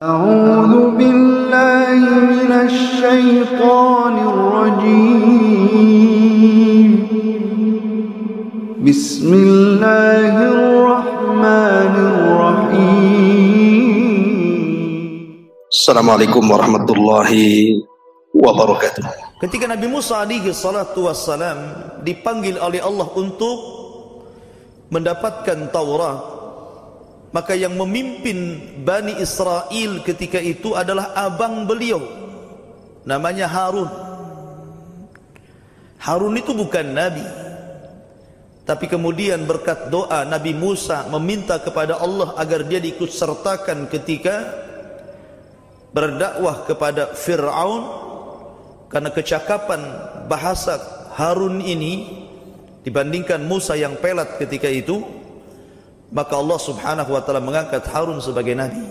أعوذ بالله من الشيطان الرجيم بسم الله الرحمن الرحيم Assalamualaikum warahmatullahi wabarakatuh. Ketika Nabi Musa alaihi salatu wassalam dipanggil oleh Allah untuk mendapatkan Taurat, maka yang memimpin Bani Israel ketika itu adalah abang beliau, namanya Harun. Harun itu bukan Nabi, tapi kemudian berkat doa Nabi Musa meminta kepada Allah agar dia diikut sertakan ketika berdakwah kepada Fir'aun, karena kecakapan bahasa Harun ini dibandingkan Musa yang pelat ketika itu, maka Allah subhanahu wa ta'ala mengangkat Harun sebagai Nabi.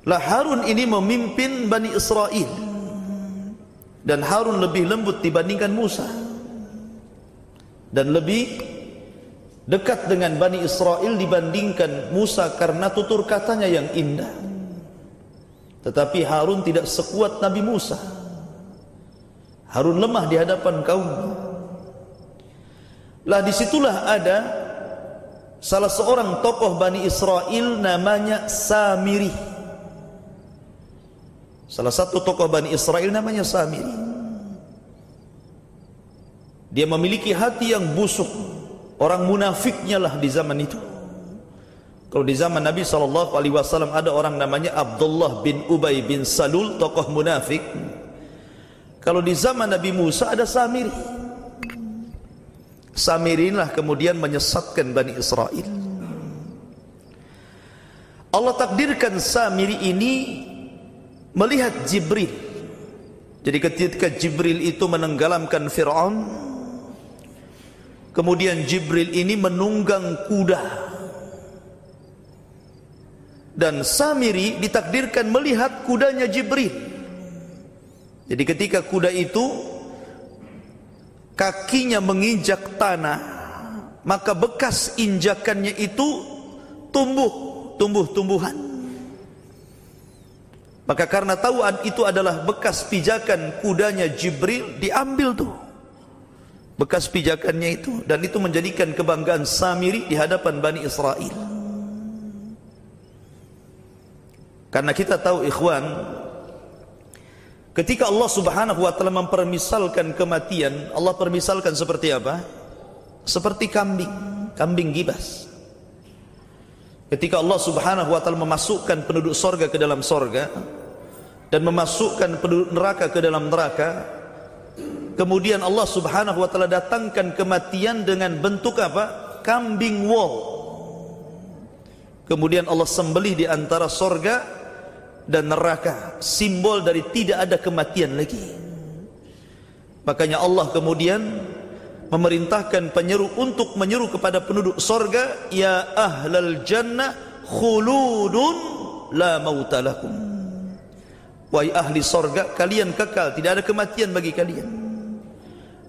Lah Harun ini memimpin Bani Israel, dan Harun lebih lembut dibandingkan Musa, dan lebih dekat dengan Bani Israel dibandingkan Musa karena tutur katanya yang indah. Tetapi Harun tidak sekuat Nabi Musa. Harun lemah di hadapan kaumnya. Lah disitulah ada salah seorang tokoh Bani Israel namanya Samiri. Salah satu tokoh Bani Israel namanya Samiri. Dia memiliki hati yang busuk. Orang munafiknya lah di zaman itu. Kalau di zaman Nabi SAW ada orang namanya Abdullah bin Ubay bin Salul, tokoh munafik. Kalau di zaman Nabi Musa ada Samiri. Samiri inilah kemudian menyesatkan Bani Israel. Allah takdirkan Samiri ini melihat Jibril. Jadi ketika Jibril itu menenggelamkan Fir'aun, kemudian Jibril ini menunggang kuda, dan Samiri ditakdirkan melihat kudanya Jibril. Jadi ketika kuda itu kakinya menginjak tanah, maka bekas injakannya itu tumbuh-tumbuhan. Maka karena tahu itu adalah bekas pijakan kudanya Jibril, diambil tuh bekas pijakannya itu, dan itu menjadikan kebanggaan Samiri di hadapan Bani Israel. Karena kita tahu ikhwan, ketika Allah subhanahu wa ta'ala mempermisalkan kematian, Allah permisalkan seperti apa? Seperti kambing gibas. Ketika Allah subhanahu wa ta'ala memasukkan penduduk sorga ke dalam sorga, dan memasukkan penduduk neraka ke dalam neraka, kemudian Allah subhanahu wa ta'ala datangkan kematian dengan bentuk apa? Kambing wol. Kemudian Allah sembelih di antara sorga dan neraka, simbol dari tidak ada kematian lagi. Makanya Allah kemudian memerintahkan penyeru untuk menyeru kepada penduduk sorga, ya ahlal jannah khuludun la mauta lakum. Wahai ahli sorga, kalian kekal, tidak ada kematian bagi kalian.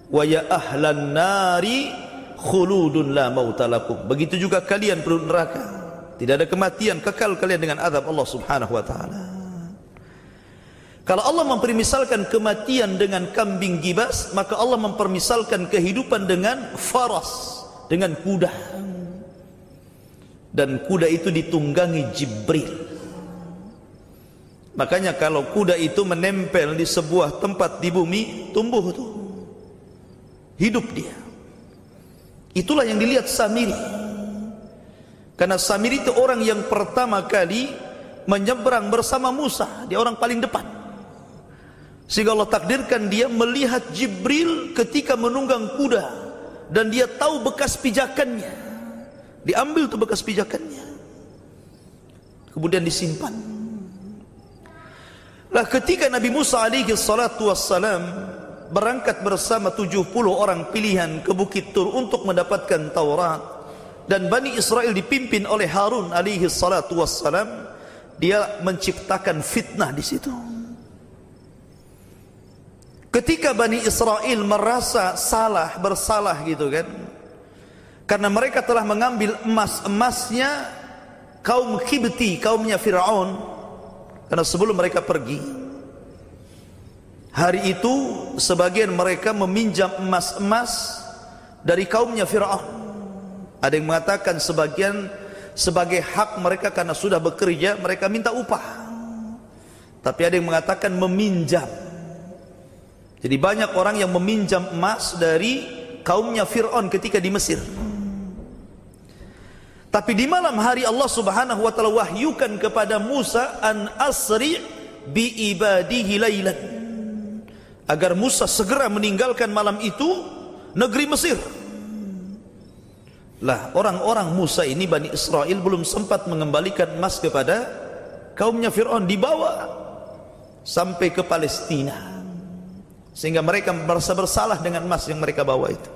Wa ya ahlan nari khuludun la mauta lakum. Begitu juga kalian penduduk neraka, tidak ada kematian, kekal kalian dengan azab Allah subhanahu wa ta'ala. Kalau Allah mempermisalkan kematian dengan kambing gibas, maka Allah mempermisalkan kehidupan dengan faras, dengan kuda. Dan kuda itu ditunggangi Jibril. Makanya kalau kuda itu menempel di sebuah tempat di bumi, tumbuh tuh, hidup dia. Itulah yang dilihat Samiri. Karena Samiri itu orang yang pertama kali menyeberang bersama Musa, dia orang paling depan. Sehingga Allah takdirkan dia melihat Jibril ketika menunggang kuda, dan dia tahu bekas pijakannya. Diambil tuh bekas pijakannya, kemudian disimpan. Lah ketika Nabi Musa alaihi salatu wassalam berangkat bersama 70 orang pilihan ke Bukit Tur untuk mendapatkan Taurat, dan Bani Israel dipimpin oleh Harun alaihi salatu wassalam, dia menciptakan fitnah di situ. Ketika Bani Israel merasa bersalah gitu kan, karena mereka telah mengambil emas-emasnya kaum Qibti, kaumnya Fir'aun, karena sebelum mereka pergi, hari itu sebagian mereka meminjam emas-emas dari kaumnya Fir'aun. Ada yang mengatakan sebagian sebagai hak mereka karena sudah bekerja, mereka minta upah. Tapi ada yang mengatakan meminjam. Jadi banyak orang yang meminjam emas dari kaumnya Fir'aun ketika di Mesir. Tapi di malam hari Allah Subhanahu wa taala wahyukan kepada Musa an asri bi ibadihi lailan, agar Musa segera meninggalkan malam itu negeri Mesir. Lah, orang-orang Musa ini, Bani Israel, belum sempat mengembalikan emas kepada kaumnya Fir'aun, dibawa sampai ke Palestina, sehingga mereka merasa bersalah dengan emas yang mereka bawa itu.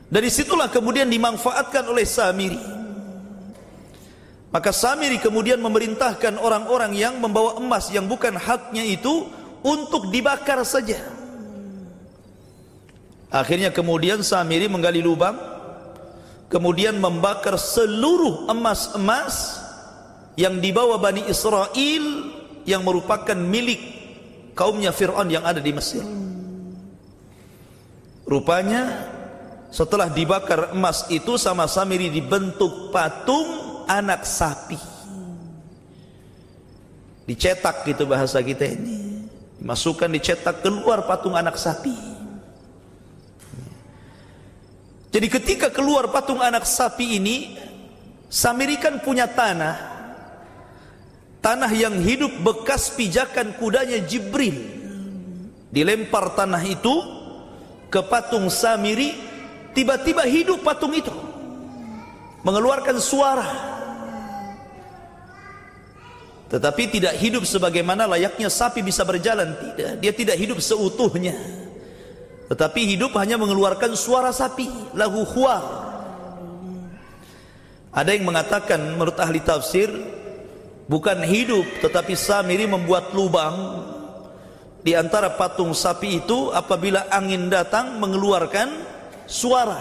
Dari situlah kemudian dimanfaatkan oleh Samiri. Maka Samiri kemudian memerintahkan orang-orang yang membawa emas yang bukan haknya itu untuk dibakar saja. Akhirnya kemudian Samiri menggali lubang, kemudian membakar seluruh emas-emas yang dibawa Bani Israel yang merupakan milik kaumnya Fir'aun yang ada di Mesir. Rupanya setelah dibakar emas itu sama Samiri dibentuk patung anak sapi. Dicetak gitu bahasa kita ini. Dimasukkan, dicetak, keluar patung anak sapi. Jadi ketika keluar patung anak sapi ini, Samiri kan punya tanah. Tanah yang hidup bekas pijakan kudanya Jibril. Dilempar tanah itu ke patung Samiri. Tiba-tiba hidup patung itu, mengeluarkan suara. Tetapi tidak hidup sebagaimana layaknya sapi bisa berjalan. Tidak, dia tidak hidup seutuhnya, tetapi hidup hanya mengeluarkan suara sapi, lahu khuar. Ada yang mengatakan menurut ahli tafsir, bukan hidup, tetapi Samiri membuat lubang di antara patung sapi itu, apabila angin datang mengeluarkan suara.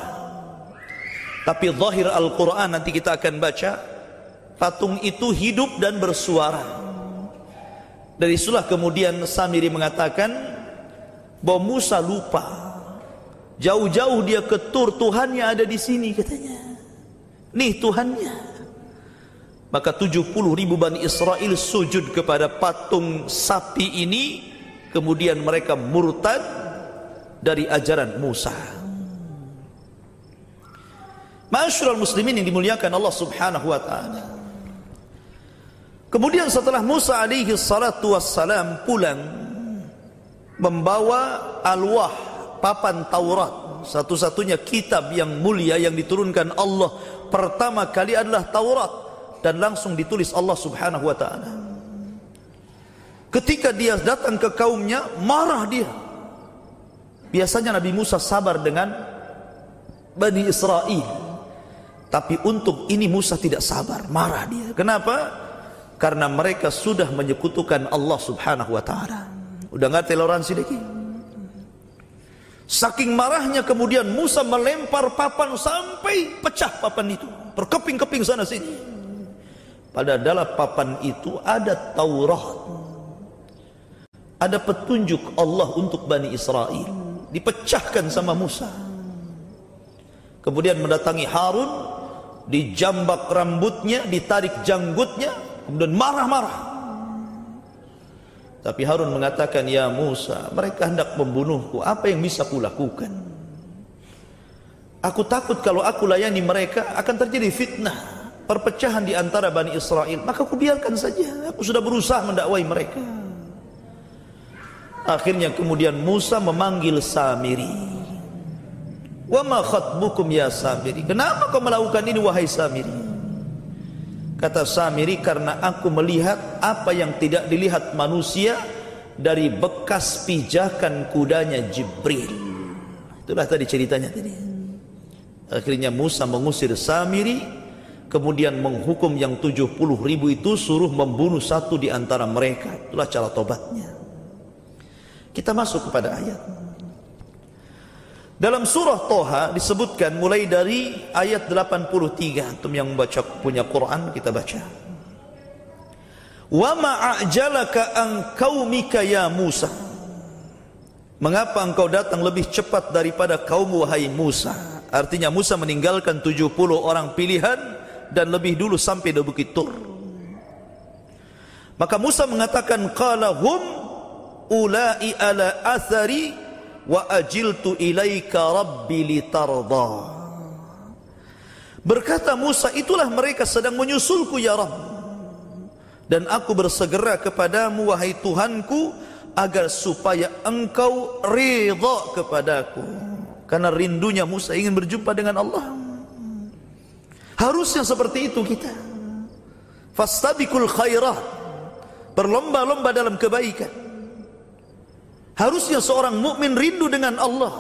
Tapi zahir Al-Quran nanti kita akan baca, patung itu hidup dan bersuara. Dari itulah kemudian Samiri mengatakan bahwa Musa lupa, jauh-jauh dia ketur Tuhannya ada di sini katanya. Nih Tuhannya. Maka 70.000 Bani Israel sujud kepada patung sapi ini, kemudian mereka murtad dari ajaran Musa. Ma'asyiral muslimin yang dimuliakan Allah Subhanahu wa taala. Kemudian setelah Musa alaihi salatu wassalam pulang membawa alwah, papan Taurat, satu-satunya kitab yang mulia yang diturunkan Allah pertama kali adalah Taurat, dan langsung ditulis Allah Subhanahu wa taala. Ketika dia datang ke kaumnya, marah dia. Biasanya Nabi Musa sabar dengan Bani Israel, tapi untuk ini Musa tidak sabar, marah dia. Kenapa? Karena mereka sudah menyekutukan Allah Subhanahu wa taala. Udah nggak toleransi lagi. Saking marahnya kemudian Musa melempar papan sampai pecah papan itu, berkeping-keping sana sini. Pada dalam papan itu ada Taurat, ada petunjuk Allah untuk Bani Israel. Dipecahkan sama Musa. Kemudian mendatangi Harun, dijambak rambutnya, ditarik janggutnya, kemudian marah-marah. Tapi Harun mengatakan, ya Musa, mereka hendak membunuhku, apa yang bisa kulakukan? Aku takut kalau aku layani mereka akan terjadi fitnah, perpecahan di antara Bani Israel, maka aku biarkan saja, aku sudah berusaha mendakwai mereka. Akhirnya kemudian Musa memanggil Samiri. Wa ma khatbukum ya Samiri, kenapa kau melakukan ini wahai Samiri? Kata Samiri, karena aku melihat apa yang tidak dilihat manusia dari bekas pijakan kudanya Jibril. Itulah tadi ceritanya tadi. Akhirnya Musa mengusir Samiri, kemudian menghukum yang 70.000 itu, suruh membunuh satu di antara mereka. Itulah cara tobatnya. Kita masuk kepada ayat. Dalam surah Toha disebutkan mulai dari ayat 83. Antum yang membaca punya Quran, kita baca. Wa ma'ajalaka an qaumika ya Musa. Mengapa engkau datang lebih cepat daripada kaummu wahai Musa? Artinya Musa meninggalkan 70 orang pilihan dan lebih dulu sampai di Bukit Tur. Maka Musa mengatakan qala hum ulai ala athari wa ajiltu ilaika rabbi litarda. Berkata Musa, itulah mereka sedang menyusulku ya Rabb, dan aku bersegera kepadamu wahai Tuhanku agar supaya engkau ridha kepadaku. Karena rindunya Musa ingin berjumpa dengan Allah. Harusnya seperti itu kita. Fastabiqul khairat, berlomba-lomba dalam kebaikan. Harusnya seorang mukmin rindu dengan Allah,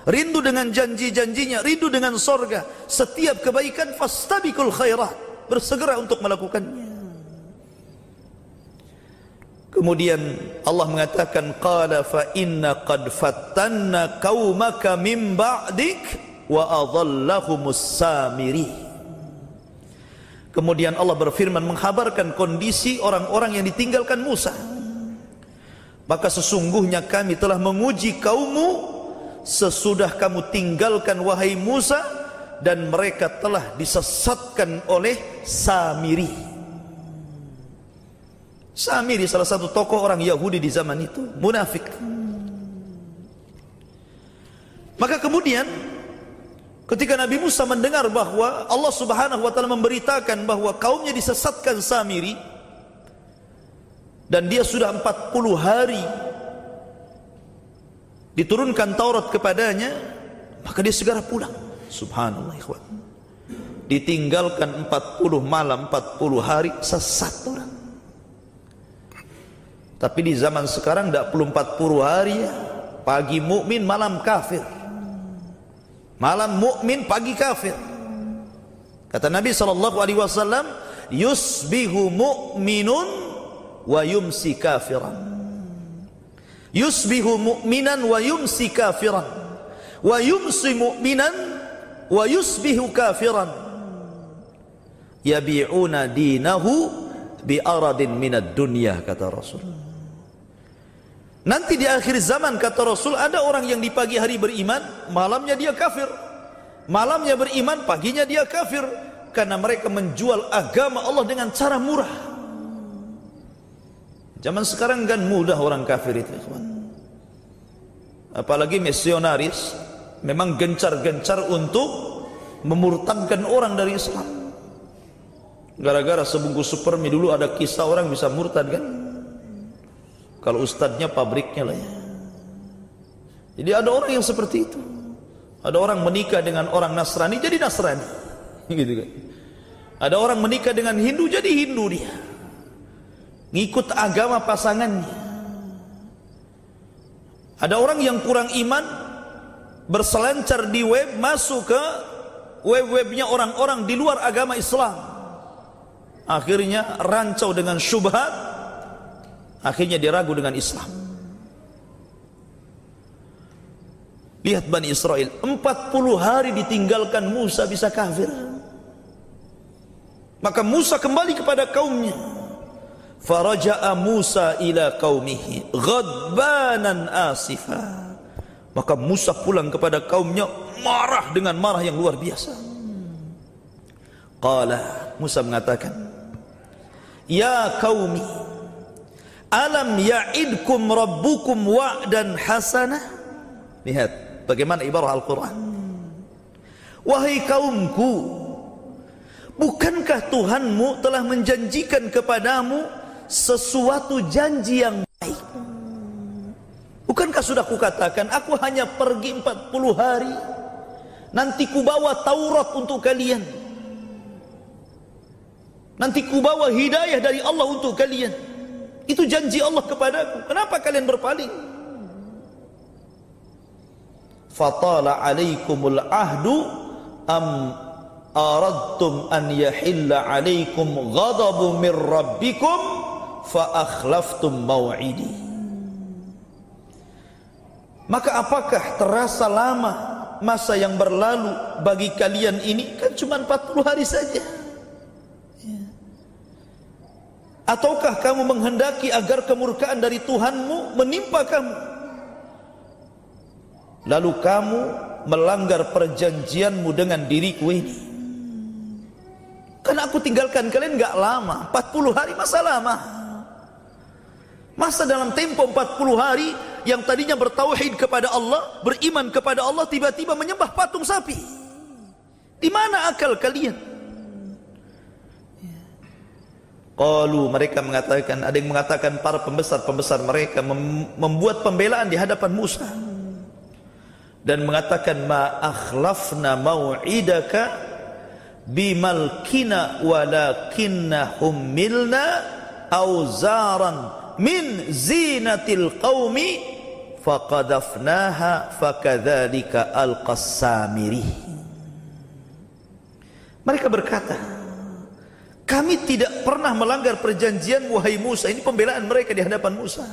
rindu dengan janji-janjinya, rindu dengan sorga. Setiap kebaikan fastabiqul khairat, bersegera untuk melakukannya. Kemudian Allah mengatakan qala fa inna qad fattanna qaumaka min ba'dik wa adhallahumus samiri. Kemudian Allah berfirman menghabarkan kondisi orang-orang yang ditinggalkan Musa. Maka sesungguhnya kami telah menguji kaummu sesudah kamu tinggalkan wahai Musa, dan mereka telah disesatkan oleh Samiri. Samiri salah satu tokoh orang Yahudi di zaman itu, munafik. Maka kemudian ketika Nabi Musa mendengar bahwa Allah Subhanahu wa taala memberitakan bahwa kaumnya disesatkan Samiri, dan dia sudah 40 hari diturunkan Taurat kepadanya, maka dia segera pulang. Subhanallah ikhwan. Ditinggalkan 40 malam, 40 hari, sesat orang. Tapi di zaman sekarang tidak perlu 40 hari ya. Pagi mukmin, malam kafir. Malam mukmin, pagi kafir. Kata Nabi SAW, yusbihu mu'minun wa yumsi kafiran. Yusbihu mu'minan wa yumsi kafiran, wa yumsi mu'minan wa yusbihu kafiran, yabi'una dinahu bi aradin minad dunya, kata Rasul. Nanti di akhir zaman, kata Rasul, ada orang yang di pagi hari beriman, malamnya dia kafir. Malamnya beriman, paginya dia kafir, karena mereka menjual agama Allah dengan cara murah. Zaman sekarang kan mudah orang kafir itu, apalagi misionaris, memang gencar-gencar untuk memurtadkan orang dari Islam. Gara-gara sebungkus supermi dulu ada kisah orang bisa murtad kan, kalau ustadznya pabriknya lah ya. Jadi ada orang yang seperti itu. Ada orang menikah dengan orang Nasrani jadi Nasrani, gitu kan. Ada orang menikah dengan Hindu jadi Hindu dia, ngikut agama pasangannya. Ada orang yang kurang iman berselancar di web, masuk ke web-webnya orang-orang di luar agama Islam. Akhirnya rancau dengan syubhat, akhirnya diragu dengan Islam. Lihat Bani Israel, 40 hari ditinggalkan Musa bisa kafir. Maka Musa kembali kepada kaumnya. Faraja'a Musa ila qaumihi ghadbanan asifa. Maka Musa pulang kepada kaumnya marah dengan marah yang luar biasa. Qala, Musa mengatakan, ya qaumi, alam ya'idkum rabbukum wa'dan hasanah. Lihat bagaimana ibarah Al-Quran. Wahai kaumku, bukankah Tuhanmu telah menjanjikan kepadamu sesuatu janji yang baik? Bukankah sudah kukatakan aku hanya pergi 40 hari, nanti kubawa Taurat untuk kalian, nanti kubawa hidayah dari Allah untuk kalian. Itu janji Allah kepadaku. Kenapa kalian berpaling? Fatala alaikumul ahdu am aradtum an yahilla alaikum ghadabu min rabbikum fa akhlaftum maw'idi. Maka apakah terasa lama masa yang berlalu bagi kalian ini kan cuma 40 hari saja. Ataukah kamu menghendaki agar kemurkaan dari Tuhanmu menimpa kamu, lalu kamu melanggar perjanjianmu dengan diriku ini? Karena aku tinggalkan kalian gak lama, 40 hari masa lama. Masa dalam tempo 40 hari yang tadinya bertauhid kepada Allah, beriman kepada Allah, tiba-tiba menyembah patung sapi. Di mana akal kalian? Qalu, mereka mengatakan, ada yang mengatakan para pembesar-pembesar mereka membuat pembelaan di hadapan Musa dan mengatakan, ma akhlafna mau'idaka bimalkina walakinna hummilna auzaran min zinatil qaumi faqadafnaha fakadzalika alqas-Samiri. Mereka berkata, kami tidak pernah melanggar perjanjian wahai Musa. Ini pembelaan mereka di hadapan Musa.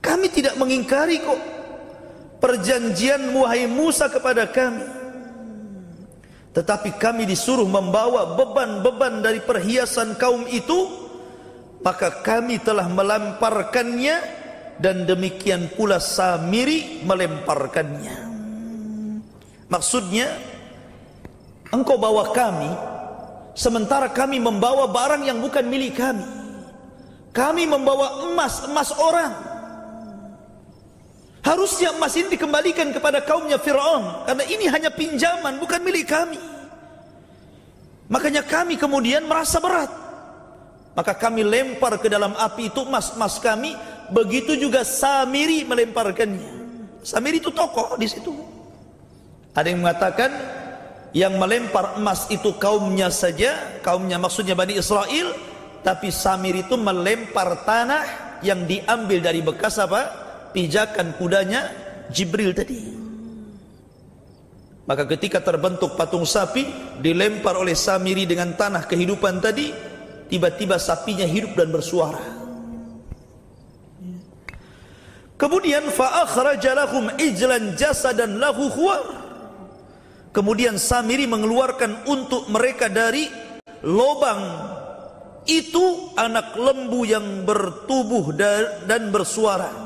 Kami tidak mengingkari kok perjanjian wahai Musa kepada kami. Tetapi kami disuruh membawa beban-beban dari perhiasan kaum itu, maka kami telah melemparkannya, dan demikian pula Samiri melemparkannya. Maksudnya, engkau bawa kami, sementara kami membawa barang yang bukan milik kami. Kami membawa emas orang. Harusnya emas ini dikembalikan kepada kaumnya Fir'aun, karena ini hanya pinjaman, bukan milik kami. Makanya kami kemudian merasa berat. Maka kami lempar ke dalam api itu emas kami. Begitu juga Samiri melemparkannya. Samiri itu tokoh di situ. Ada yang mengatakan yang melempar emas itu kaumnya saja, kaumnya maksudnya Bani Israel, tapi Samiri itu melempar tanah yang diambil dari bekas apa? Pijakan kudanya Jibril tadi. Maka ketika terbentuk patung sapi, dilempar oleh Samiri dengan tanah kehidupan tadi, tiba-tiba sapinya hidup dan bersuara. Kemudian fa akhraja lahum ijlan jasadan lahu khuwar. Kemudian Samiri mengeluarkan untuk mereka dari lubang itu anak lembu yang bertubuh dan bersuara.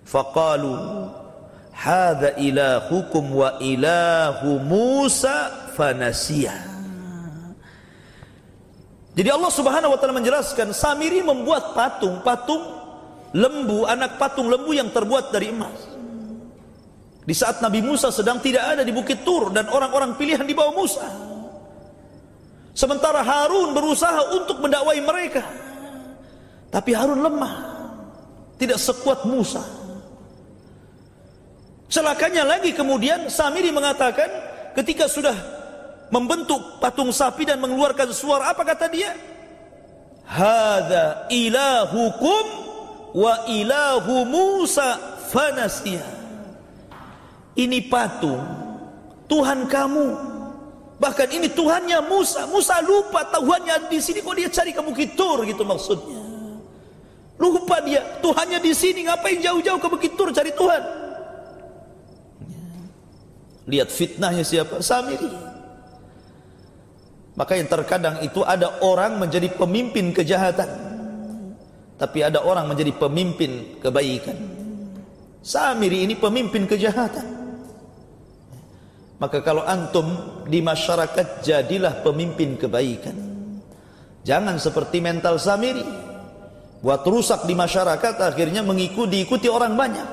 Faqalu hadza ilahukum wa ilahu Musa fanasiya. Jadi Allah Subhanahu wa taala menjelaskan, Samiri membuat patung lembu, anak patung lembu yang terbuat dari emas. Di saat Nabi Musa sedang tidak ada di Bukit Tur dan orang-orang pilihan di bawah Musa. Sementara Harun berusaha untuk mendakwai mereka. Tapi Harun lemah, tidak sekuat Musa. Celakanya lagi kemudian Samiri mengatakan, ketika sudah membentuk patung sapi dan mengeluarkan suara, apa kata dia? Hadza ilahukum wa ilahu Musa fanasiya. Ini patung Tuhan kamu, bahkan ini Tuhannya Musa. Musa lupa Tuhannya di sini, kok dia cari ke Bukit Tur gitu maksudnya. Lupa dia Tuhannya di sini, ngapain jauh-jauh ke Bukit Tur cari Tuhan? Lihat fitnahnya siapa? Samiri. Maka yang terkadang itu ada orang menjadi pemimpin kejahatan, tapi ada orang menjadi pemimpin kebaikan. Samiri ini pemimpin kejahatan. Maka kalau antum di masyarakat, jadilah pemimpin kebaikan. Jangan seperti mental Samiri, buat rusak di masyarakat, akhirnya diikuti orang banyak.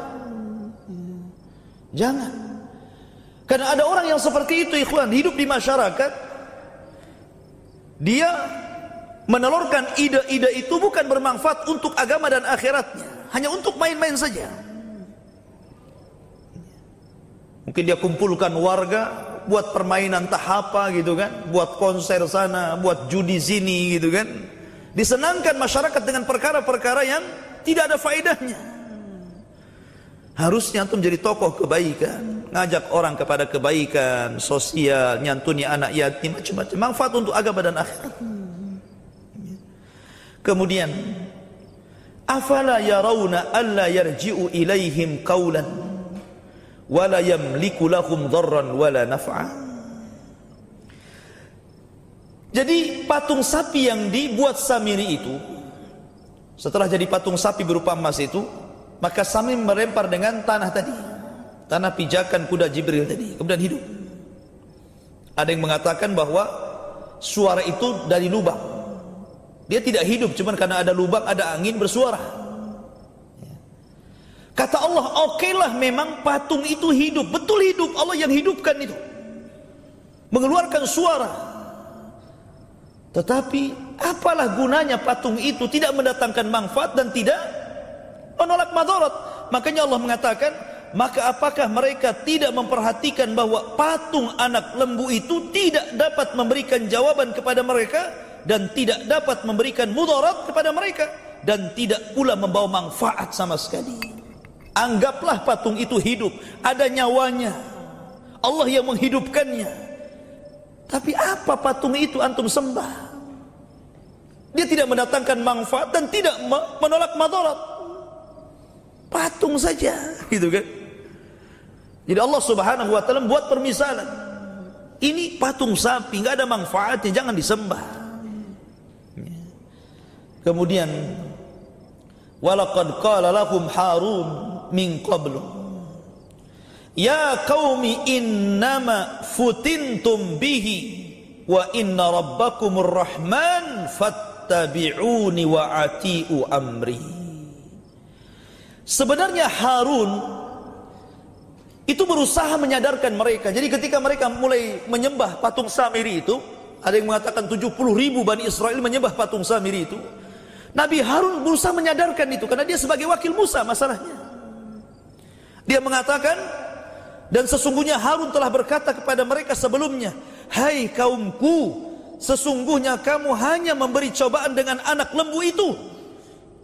Jangan. Karena ada orang yang seperti itu, ikhwan, hidup di masyarakat, dia menelurkan ide-ide itu bukan bermanfaat untuk agama dan akhiratnya, hanya untuk main-main saja. Mungkin dia kumpulkan warga, buat permainan entah apa gitu kan, buat konser sana, buat judi sini gitu kan. Disenangkan masyarakat dengan perkara-perkara yang tidak ada faedahnya. Harusnya antum menjadi tokoh kebaikan, ngajak orang kepada kebaikan sosial, nyantuni anak yatim, macam-macam manfaat untuk agama dan akhirat. Kemudian, afala yarawna alla yarji'u ilaihim qawlan wa la yamliku lahum dharran wa la naf'a. Jadi patung sapi yang dibuat Samiri itu, setelah jadi patung sapi berupa emas itu, maka Samiri melempar dengan tanah tadi, tanah pijakan kuda Jibril tadi, kemudian hidup. Ada yang mengatakan bahwa suara itu dari lubang. Dia tidak hidup cuma karena ada lubang, ada angin bersuara. Kata Allah, okelah memang patung itu hidup, betul hidup, Allah yang hidupkan itu, mengeluarkan suara. Tetapi apalah gunanya patung itu tidak mendatangkan manfaat dan tidak menolak madarat. Makanya Allah mengatakan, maka apakah mereka tidak memperhatikan bahwa patung anak lembu itu tidak dapat memberikan jawaban kepada mereka dan tidak dapat memberikan mudarat kepada mereka dan tidak pula membawa manfaat sama sekali. Anggaplah patung itu hidup, ada nyawanya, Allah yang menghidupkannya. Tapi apa patung itu antum sembah? Dia tidak mendatangkan manfaat dan tidak menolak madarat. Patung saja, gitu kan? Jadi Allah Subhanahu wa taala buat permisalan. Ini patung sapi, enggak ada manfaatnya, jangan disembah. Kemudian walaqad qala lahum Harun min qablu ya qaumi innama futintum bihi wa inna rabbakumur rahman fattabi'uni wa ati'u amri. Sebenarnya Harun itu berusaha menyadarkan mereka. Jadi ketika mereka mulai menyembah patung Samiri itu, ada yang mengatakan 70.000 Bani Israel menyembah patung Samiri itu, Nabi Harun berusaha menyadarkan itu karena dia sebagai wakil Musa masalahnya. Dia mengatakan, dan sesungguhnya Harun telah berkata kepada mereka sebelumnya, hai kaumku, sesungguhnya kamu hanya memberi cobaan dengan anak lembu itu,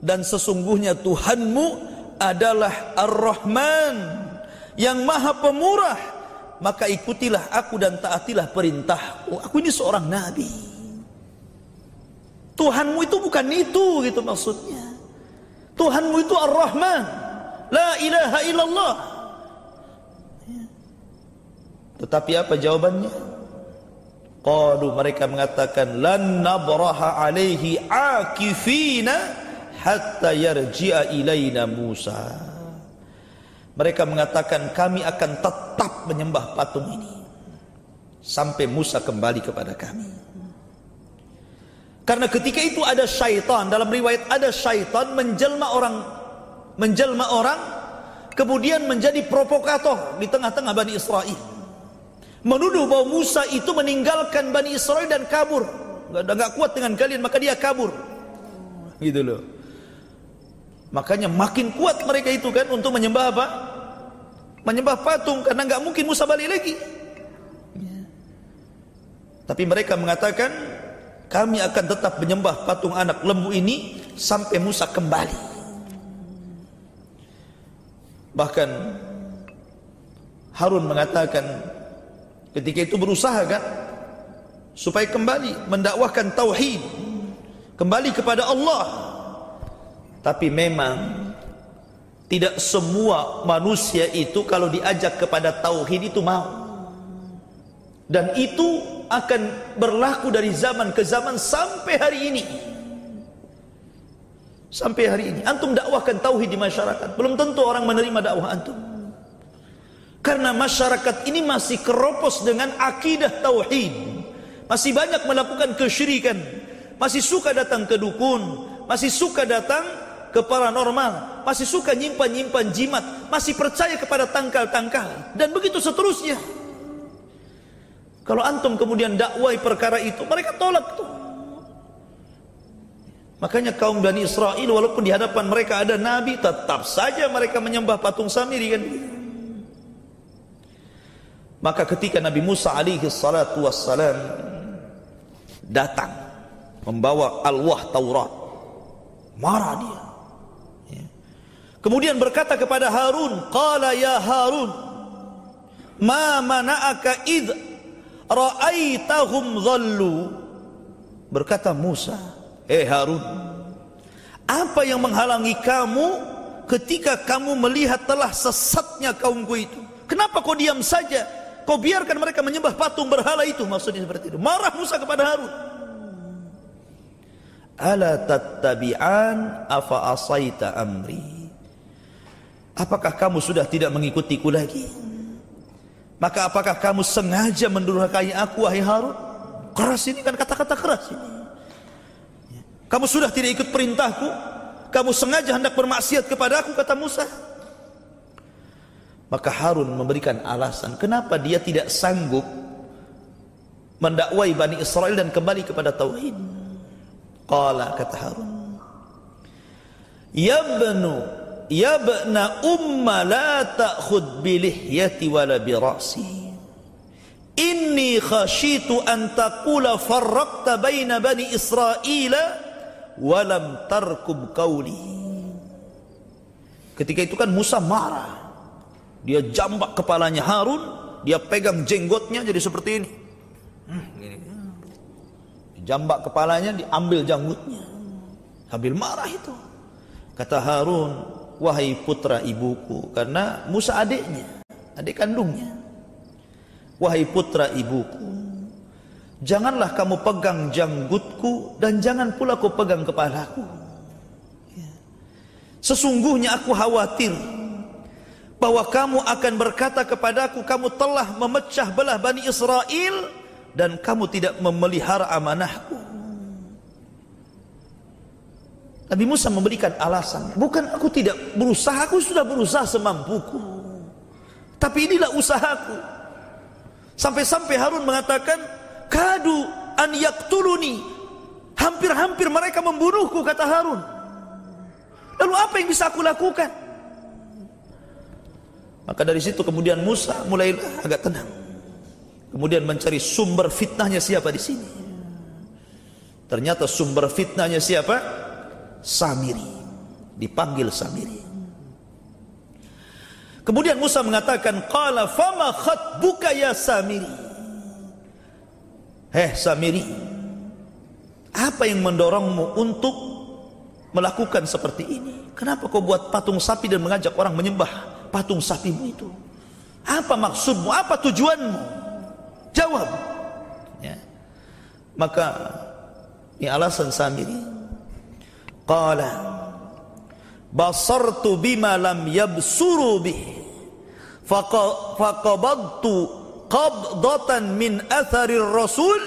dan sesungguhnya Tuhanmu adalah Ar-Rahman yang maha pemurah, maka ikutilah aku dan taatilah perintahku. Aku ini seorang nabi. Tuhanmu itu bukan itu, gitu maksudnya. Tuhanmu itu Ar-Rahman, la ilaha illallah. Tetapi apa jawabannya? Qalu, mereka mengatakan, lan nabraha alaihi akifina hatta yarji'a ilaina Musa. Mereka mengatakan, kami akan tetap menyembah patung ini sampai Musa kembali kepada kami. Karena ketika itu ada syaitan, dalam riwayat ada syaitan menjelma orang kemudian menjadi provokator di tengah-tengah Bani Israel, menuduh bahwa Musa itu meninggalkan Bani Israel dan kabur, nggak kuat dengan kalian maka dia kabur, gitu loh. Makanya makin kuat mereka itu kan untuk menyembah apa? Menyembah patung, karena nggak mungkin Musa balik lagi. Tapi mereka mengatakan, kami akan tetap menyembah patung anak lembu ini sampai Musa kembali. Bahkan Harun mengatakan ketika itu berusaha kan supaya kembali mendakwahkan tauhid, kembali kepada Allah. Tapi memang tidak semua manusia itu kalau diajak kepada tauhid itu mau. Dan itu akan berlaku dari zaman ke zaman sampai hari ini. Sampai hari ini antum dakwahkan tauhid di masyarakat, belum tentu orang menerima dakwah antum. Karena masyarakat ini masih keropos dengan akidah tauhid, masih banyak melakukan kesyirikan, masih suka datang ke dukun, masih suka datang ke paranormal, masih suka nyimpan-nyimpan jimat, masih percaya kepada tangkal-tangkal, dan begitu seterusnya. Kalau antum kemudian dakwai perkara itu, mereka tolak tuh. Makanya kaum Bani Israel walaupun di hadapan mereka ada nabi, tetap saja mereka menyembah patung Samiri kan. Maka ketika Nabi Musa alaihi salatu wassalam datang membawa alwah Taurat, marah dia. Kemudian berkata kepada Harun, qala ya Harun, ma mana'aka id ra'aitahum dhallu. Berkata Musa, Harun, apa yang menghalangi kamu ketika kamu melihat telah sesatnya kaumku itu? Kenapa kau diam saja? Kau biarkan mereka menyembah patung berhala itu. Maksudnya seperti itu. Marah Musa kepada Harun. Ala tattabi'an afa asaita amri. Apakah kamu sudah tidak mengikutiku lagi? Maka apakah kamu sengaja mendurhakai aku, wahai Harun? Keras ini kan, kata-kata keras ini. Kamu sudah tidak ikut perintahku, kamu sengaja hendak bermaksiat kepada aku, kata Musa. Maka Harun memberikan alasan kenapa dia tidak sanggup mendakwai Bani Israel dan kembali kepada tauhid. Qala, kata Harun, Ya bna umma la ta'khud bilihyati wala birasi. Inni khashitu an taqula farraqta baina bani Israila walam tarkub qawli. Ketika itu kan Musa marah. Dia jambak kepalanya Harun, dia pegang jenggotnya jadi seperti ini. Jambak kepalanya, diambil janggutnya. Sambil marah itu. Kata Harun, wahai putra ibuku, karena Musa adiknya, adik kandungnya. Wahai putra ibuku, janganlah kamu pegang janggutku dan jangan pula kau pegang kepalaku. Sesungguhnya aku khawatir bahwa kamu akan berkata kepadaku, kamu telah memecah belah Bani Israel dan kamu tidak memelihara amanahku. Nabi Musa memberikan alasan, bukan aku tidak berusaha, aku sudah berusaha semampuku, tapi inilah usahaku. Sampai-sampai Harun mengatakan, kadu an yaktuluni, hampir-hampir mereka membunuhku, kata Harun. Lalu apa yang bisa aku lakukan? Maka dari situ kemudian Musa mulai agak tenang. Kemudian mencari sumber fitnahnya siapa di sini. Ternyata sumber fitnahnya siapa? Samiri. Dipanggil Samiri. Kemudian Musa mengatakan, qala fama khatbuka ya Samiri. Samiri, apa yang mendorongmu untuk melakukan seperti ini? Kenapa kau buat patung sapi dan mengajak orang menyembah patung sapimu itu? Apa maksudmu? Apa tujuanmu? Jawab. Ya. Maka ini alasan Samiri. Qala basartu bima lam yabsuru bih faqabadtu qabdatan min atharir rasul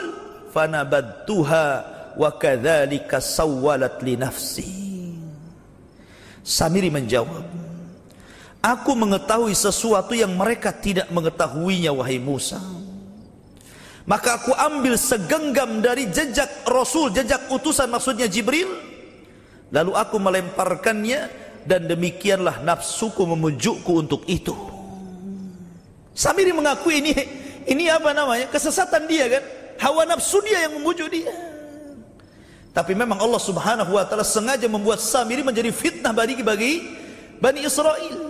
fanabadtuha wa kadzalika sawwalat li nafsi. Samiri menjawab, aku mengetahui sesuatu yang mereka tidak mengetahuinya, wahai Musa. Maka aku ambil segenggam dari jejak Rasul, jejak utusan, maksudnya Jibril. Lalu aku melemparkannya dan demikianlah nafsuku memujukku untuk itu. Samiri mengakui ini apa namanya? Kesesatan dia kan? Hawa nafsu dia yang memujuk dia. Tapi memang Allah Subhanahu wa taala sengaja membuat Samiri menjadi fitnah bagi Bani Israel.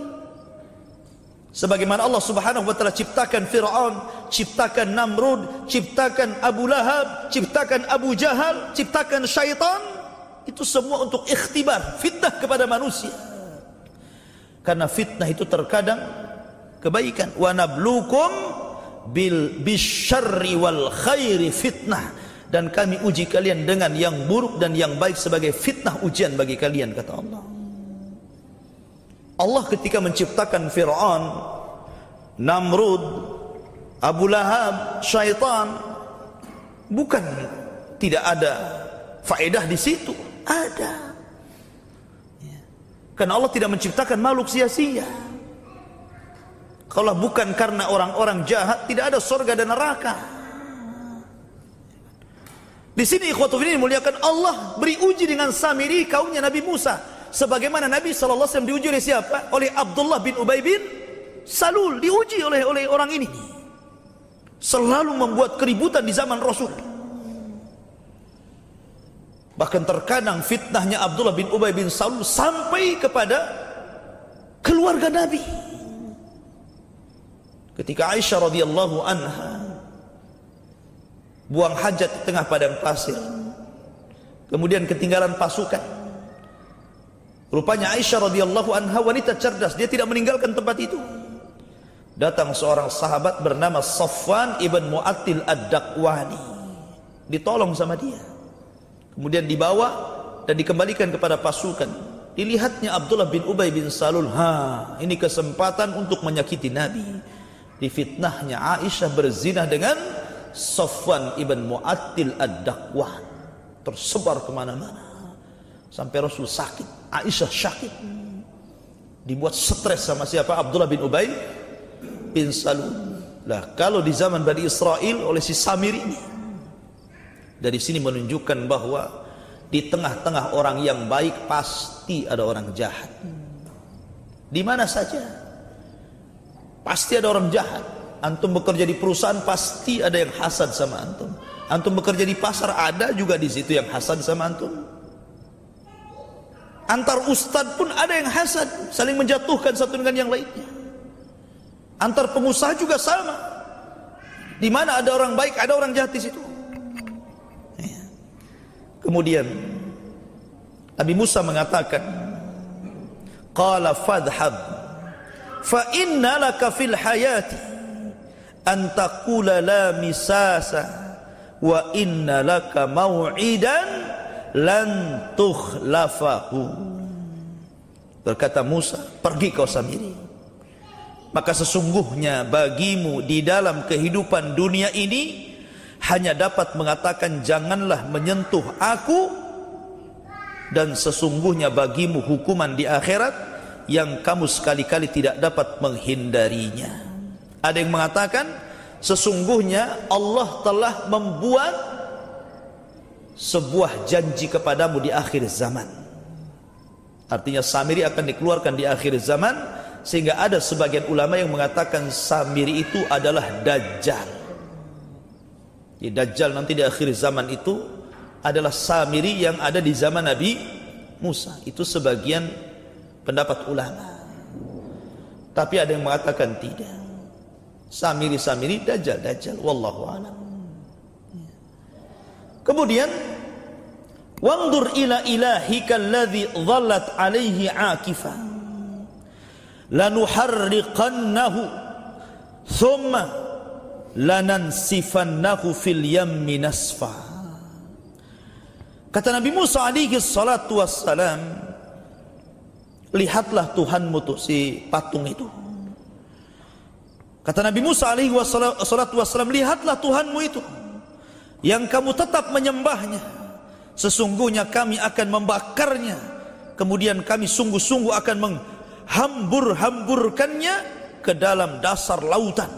Sebagaimana Allah Subhanahu wa taala ciptakan Fir'aun, ciptakan Namrud, ciptakan Abu Lahab, ciptakan Abu Jahal, ciptakan syaitan, itu semua untuk ikhtibar, fitnah kepada manusia. Karena fitnah itu terkadang kebaikan. Wa nablukum bisyarri wal khairi fitnah, dan kami uji kalian dengan yang buruk dan yang baik sebagai fitnah, ujian bagi kalian, kata Allah. Allah ketika menciptakan Fir'aun, Namrud, Abu Lahab, syaitan, bukan tidak ada faedah di situ, ada. Karena Allah tidak menciptakan makhluk sia-sia. Kalau bukan karena orang-orang jahat, tidak ada surga dan neraka. Di sini ikhwatu fillah dimuliakan, Allah beri uji dengan Samiri, kaumnya Nabi Musa. Sebagaimana Nabi SAW diuji oleh siapa? Oleh Abdullah bin Ubay bin Salul. Diuji oleh orang ini. Selalu membuat keributan di zaman Rasul. Bahkan terkadang fitnahnya Abdullah bin Ubay bin Salul sampai kepada keluarga Nabi. Ketika Aisyah radhiyallahu anha buang hajat di tengah padang pasir, kemudian ketinggalan pasukan. Rupanya Aisyah radhiyallahu anha wanita cerdas, dia tidak meninggalkan tempat itu. Datang seorang sahabat bernama Safwan ibn Mu'attil ad-Dakwani, ditolong sama dia, kemudian dibawa dan dikembalikan kepada pasukan. Dilihatnya Abdullah bin Ubay bin Salul, ini kesempatan untuk menyakiti Nabi. Difitnahnya Aisyah berzina dengan Safwan ibn Mu'attil ad-Dakwan, tersebar kemana-mana sampai Rasul sakit, Aisyah sakit, dibuat stres sama siapa? Abdullah bin Ubay bin Salul. Lah, kalau di zaman Bani Israel oleh si Samir ini, dari sini menunjukkan bahwa di tengah-tengah orang yang baik pasti ada orang jahat. Di mana saja pasti ada orang jahat. Antum bekerja di perusahaan pasti ada yang hasad sama antum. Antum bekerja di pasar ada juga di situ yang hasad sama antum. Antar ustadz pun ada yang hasad, saling menjatuhkan satu dengan yang lainnya. Antar pengusaha juga sama. Di mana ada orang baik, ada orang jahat di situ. Kemudian Nabi Musa mengatakan, qala fadhhab fa inna laka fil hayati an taqula la misasa wa inna laka mau'idan lan tukhlafahu. Berkata Musa, pergi kau Samiri, maka sesungguhnya bagimu di dalam kehidupan dunia ini hanya dapat mengatakan janganlah menyentuh aku, dan sesungguhnya bagimu hukuman di akhirat yang kamu sekali-kali tidak dapat menghindarinya. Ada yang mengatakan sesungguhnya Allah telah membuat sebuah janji kepadamu di akhir zaman. Artinya Samiri akan dikeluarkan di akhir zaman, sehingga ada sebagian ulama yang mengatakan Samiri itu adalah Dajjal. Di Dajjal nanti di akhir zaman itu adalah Samiri yang ada di zaman Nabi Musa. Itu sebagian pendapat ulama. Tapi ada yang mengatakan tidak. Samiri Dajjal, wallahu a'lam. Kemudian wandur ila ilahika alladhi dhallat alaihi akifah lanuharriqannahu thumma lanansifannahu fil yammi nasfa. Kata Nabi Musa alaihi salatu wassalam, lihatlah Tuhanmu tuh si patung itu. Kata Nabi Musa alaihi salatu wassalam, lihatlah Tuhanmu itu yang kamu tetap menyembahnya. Sesungguhnya kami akan membakarnya, kemudian kami sungguh-sungguh akan menghambur-hamburkannya ke dalam dasar lautan,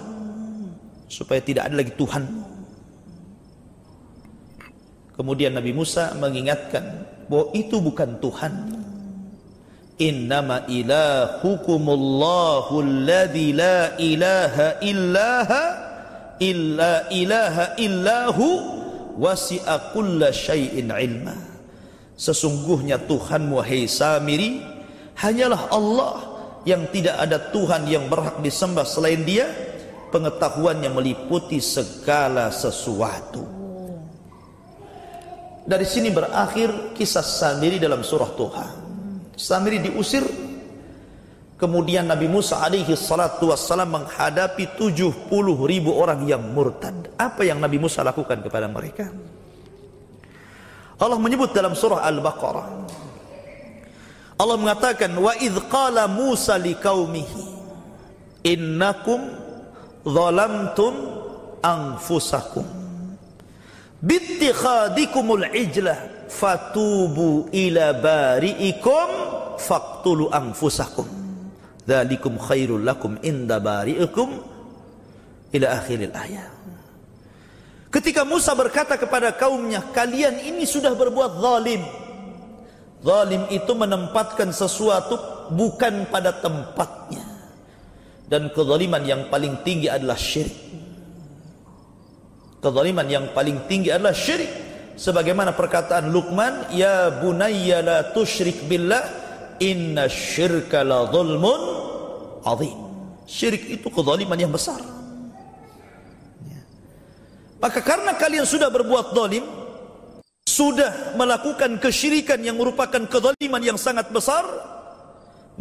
supaya tidak ada lagi Tuhanmu. Kemudian Nabi Musa mengingatkan bahwa itu bukan Tuhan. Innama ilahukumullahu alladzi la ilaha ilaha illahu wasi'a kulla syai'in ilma. Sesungguhnya Tuhanmu, wahai Samiri, hanyalah Allah yang tidak ada Tuhan yang berhak disembah selain Dia. Pengetahuannya meliputi segala sesuatu. Dari sini berakhir kisah Samiri dalam surah Tuhan. Samiri diusir, kemudian Nabi Musa alaihi salatu wassalam menghadapi 70.000 orang yang murtad. Apa yang Nabi Musa lakukan kepada mereka? Allah menyebut dalam surah Al-Baqarah. Allah mengatakan, wa idh qala Musa liqaumihi innakum zalamtum anfusakum bittikhadikumul ijlah fatubu ila bari'ikum faqtulu anfusakum dzalikum khairul lakum inda bari'ikum ila akhiril ayat. Ketika Musa berkata kepada kaumnya, kalian ini sudah berbuat zalim. Zalim itu menempatkan sesuatu bukan pada tempatnya, dan kezaliman yang paling tinggi adalah syirik. Kezaliman yang paling tinggi adalah syirik. Sebagaimana perkataan Luqman, ya bunayya la tusyrik billah inna syirka la zulmun azim. Syirik itu kezaliman yang besar. Maka karena kalian sudah berbuat zalim, sudah melakukan kesyirikan yang merupakan kezaliman yang sangat besar,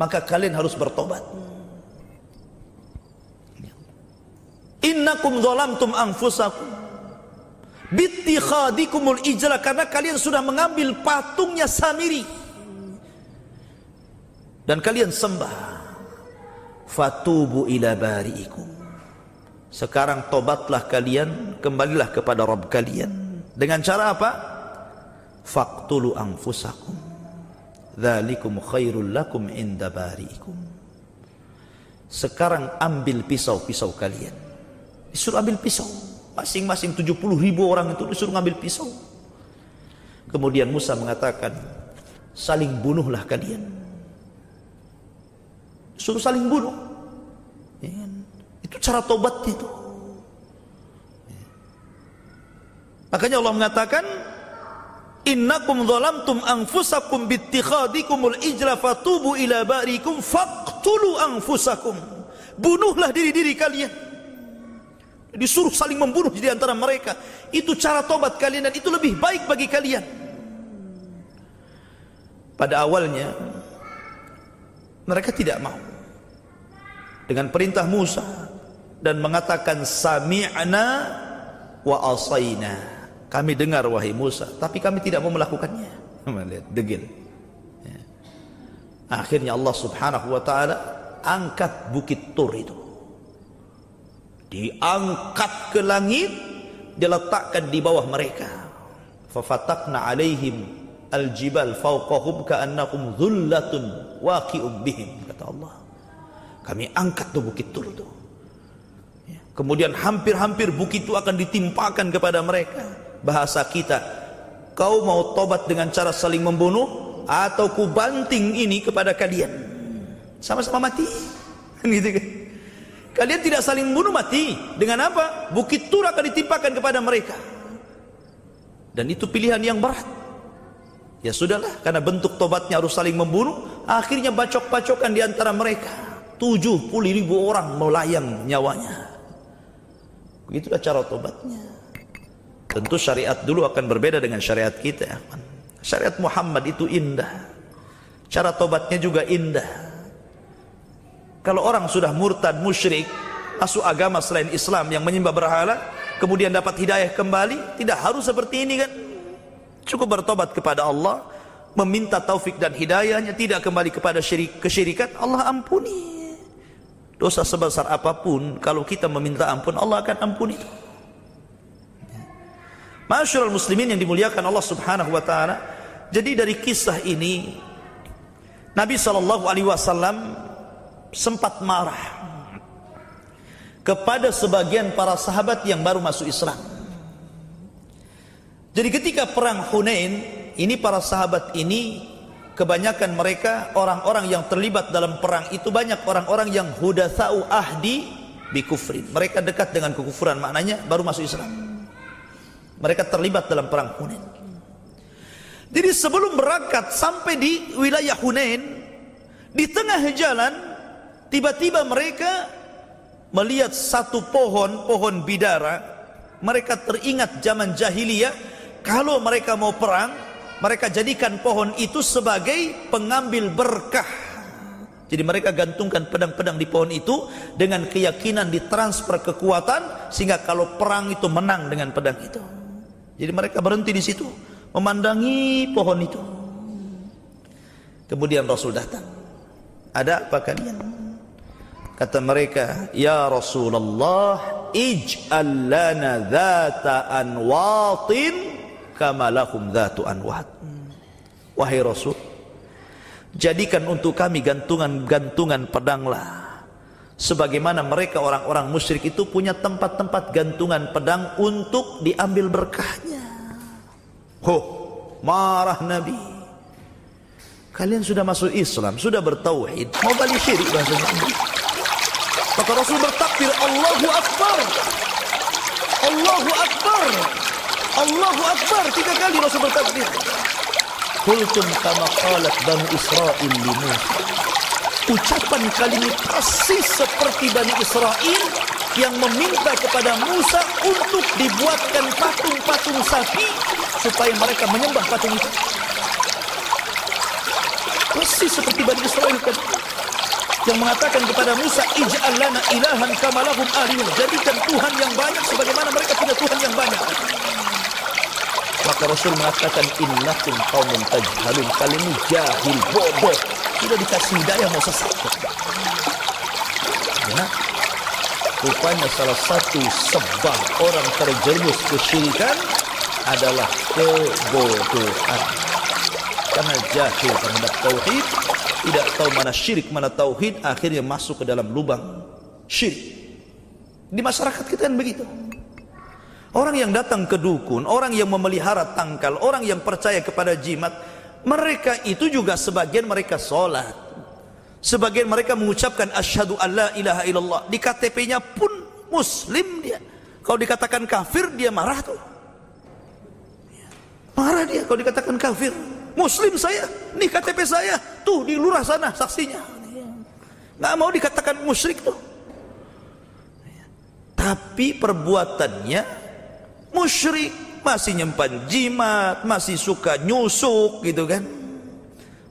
maka kalian harus bertobat. Innakum zalamtum anfusakum bittikhadikumul ijla, karena kalian sudah mengambil patungnya Samiri dan kalian sembah. Fatubu ila bari'ikum, sekarang tobatlah kalian, kembalilah kepada Rabb kalian. Dengan cara apa? Faqtulu anfusakum dzalikum khairul lakum inda bari'ikum. Sekarang ambil pisau-pisau kalian. Disuruh ambil pisau. Masing-masing 70.000 orang itu disuruh ngambil pisau. Kemudian Musa mengatakan, saling bunuhlah kalian. Suruh saling bunuh. Ya, itu cara tobatnya itu. Makanya Allah mengatakan, innakum zalamtum anfusakum bittikhadikumul ijla fatubu ila barikum faqtulu anfusakum. Bunuhlah diri-diri kalian. Disuruh saling membunuh di antara mereka. Itu cara tobat kalian dan itu lebih baik bagi kalian. Pada awalnya mereka tidak mau dengan perintah Musa dan mengatakan sami'na wa asaina. Kami dengar wahai Musa, tapi kami tidak mau melakukannya. Lihat degil. Akhirnya Allah Subhanahu wa taala angkat bukit Tur itu. Diangkat ke langit, diletakkan di bawah mereka. Fafataqna alaihim aljibal fawqahum ka'annahum dhullatun waqi'um bihim, kata Allah. Kami angkat tuh bukit Tur itu. Kemudian hampir-hampir bukit itu akan ditimpakan kepada mereka. Bahasa kita, kau mau tobat dengan cara saling membunuh atau ku banting ini kepada kalian, sama-sama mati. Gitu kan? Kalian tidak saling membunuh, mati. Dengan apa? Bukit Tur akan ditimpakan kepada mereka. Dan itu pilihan yang berat. Ya sudahlah, karena bentuk tobatnya harus saling membunuh. Akhirnya bacok-bacokan di antara mereka. 70.000 orang melayang nyawanya. Begitulah cara tobatnya. Tentu syariat dulu akan berbeda dengan syariat kita. Syariat Muhammad itu indah. Cara tobatnya juga indah. Kalau orang sudah murtad, musyrik, masuk agama selain Islam yang menyembah berhala, kemudian dapat hidayah kembali, tidak harus seperti ini kan? Cukup bertobat kepada Allah, meminta taufik dan hidayahnya, tidak kembali kepada kesyirikan, Allah ampuni. Dosa sebesar apapun, kalau kita meminta ampun, Allah akan ampuni. Ma'asyiral muslimin yang dimuliakan Allah Subhanahu wa taala. Jadi dari kisah ini Nabi SAW sempat marah kepada sebagian para sahabat yang baru masuk Islam. Jadi ketika perang Hunain, ini para sahabat ini kebanyakan mereka orang-orang yang terlibat dalam perang itu banyak orang-orang yang hudatsau ahdi bi kufrin. Mereka dekat dengan kekufuran, maknanya baru masuk Islam. Mereka terlibat dalam perang Hunain. Jadi sebelum berangkat sampai di wilayah Hunain, di tengah jalan tiba-tiba mereka melihat satu pohon bidara. Mereka teringat zaman jahiliyah, kalau mereka mau perang, mereka jadikan pohon itu sebagai pengambil berkah. Jadi mereka gantungkan pedang-pedang di pohon itu dengan keyakinan ditransfer kekuatan sehingga kalau perang itu menang dengan pedang itu. Jadi mereka berhenti di situ memandangi pohon itu. Kemudian Rasul datang. Ada apa kalian? Kata mereka, ya Rasulullah, ij'al lana dhata anwatin kama lahum dhatu anwat. Wahai Rasul, jadikan untuk kami gantungan-gantungan pedanglah, sebagaimana mereka orang-orang musyrik itu punya tempat-tempat gantungan pedang untuk diambil berkahnya. Marah Nabi. Kalian sudah masuk Islam, sudah bertauhid, mau balik syirik bahasanya. Maka Rasul bertakbir, Allahu Akbar, Allahu Akbar, Allahu Akbar. 3 kali Rasul bertakbir. Qultum kama qalat Bani Israil li Musa. Ucapan kali ini persis seperti Bani Israil yang meminta kepada Musa untuk dibuatkan patung-patung sapi supaya mereka menyembah patung itu. Persis seperti Bani Israil kan. yang mengatakan kepada Musa, ij'al lana ilahan kama lahum alihah, jadikan Tuhan yang banyak sebagaimana mereka punya Tuhan yang banyak. Maka Rasul mengatakan, innakum qaumun tajhalun, kalian jahil, bodoh, tidak dikasih hidayah mau sesat. Ya, rupanya salah satu sebab orang terjerumus kesyirikan adalah kebodohan. Karena jahil terhadap tauhid, tidak tahu mana syirik, mana tauhid, akhirnya masuk ke dalam lubang syirik. Di masyarakat kita kan begitu. Orang yang datang ke dukun, orang yang memelihara tangkal, orang yang percaya kepada jimat, mereka itu juga sebagian mereka sholat, sebagian mereka mengucapkan asyhadu alla ilaha illallah. Di KTP-nya pun muslim dia. Kalau dikatakan kafir dia marah tuh. Marah dia kalau dikatakan kafir. Muslim saya, nih KTP saya, tuh di lurah sana saksinya. Nggak mau dikatakan musyrik tuh. Tapi perbuatannya musyrik, masih nyimpan jimat, masih suka nyusuk gitu kan.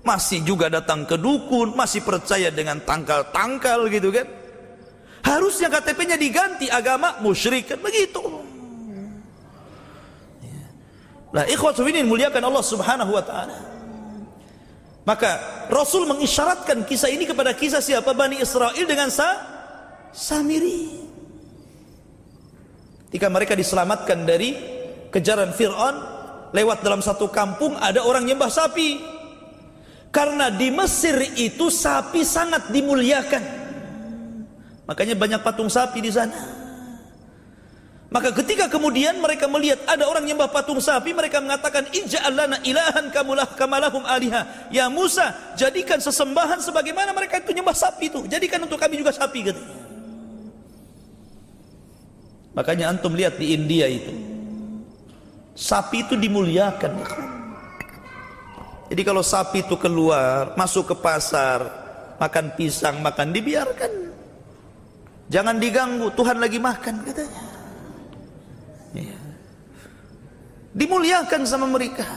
Masih juga datang ke dukun, masih percaya dengan tangkal-tangkal gitu kan. Harusnya KTP-nya diganti agama musyrik kan begitu. Nah, ikhwat fillah muliakan Allah Subhanahu wa taala. Maka Rasul mengisyaratkan kisah ini kepada kisah siapa? Bani Israel dengan Samiri. Ketika mereka diselamatkan dari kejaran Fir'aun, lewat dalam satu kampung ada orang nyembah sapi. Karena di Mesir itu sapi sangat dimuliakan. Makanya banyak patung sapi di sana. Maka ketika kemudian mereka melihat ada orang nyembah patung sapi, mereka mengatakan, ij'al lana ilahan kama lahum alihah. Ya Musa, jadikan sesembahan sebagaimana mereka itu nyembah sapi itu. Jadikan untuk kami juga sapi, katanya. Makanya antum lihat di India itu, sapi itu dimuliakan. Jadi kalau sapi itu keluar, masuk ke pasar, makan pisang, makan, dibiarkan. Jangan diganggu, Tuhan lagi makan, katanya. Ya. Dimuliakan sama mereka.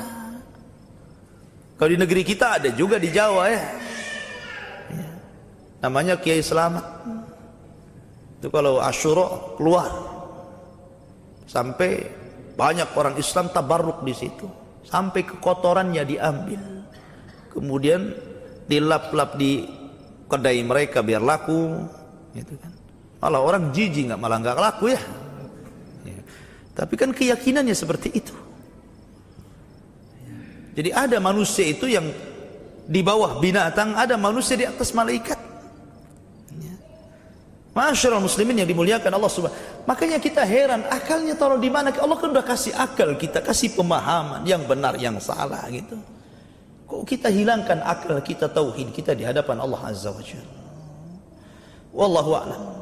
Kalau di negeri kita ada juga di Jawa ya. Ya. Namanya Kiai Selamat. Itu kalau Asyura keluar, sampai banyak orang Islam tabarruk di situ, sampai kekotorannya diambil, kemudian dilap-lap di kedai mereka biar laku, gitu kan. Malah orang jijik malah nggak laku ya. Tapi kan keyakinannya seperti itu. Jadi ada manusia itu yang di bawah binatang, ada manusia di atas malaikat. Masyaallah muslimin yang dimuliakan Allah Subhanahu. Makanya kita heran, akalnya taruh di mana? Allah kan udah kasih akal kita, kasih pemahaman yang benar, yang salah gitu. Kok kita hilangkan akal kita, tauhid kita di hadapan Allah Azza wa Jalla. Wallahu a'lam.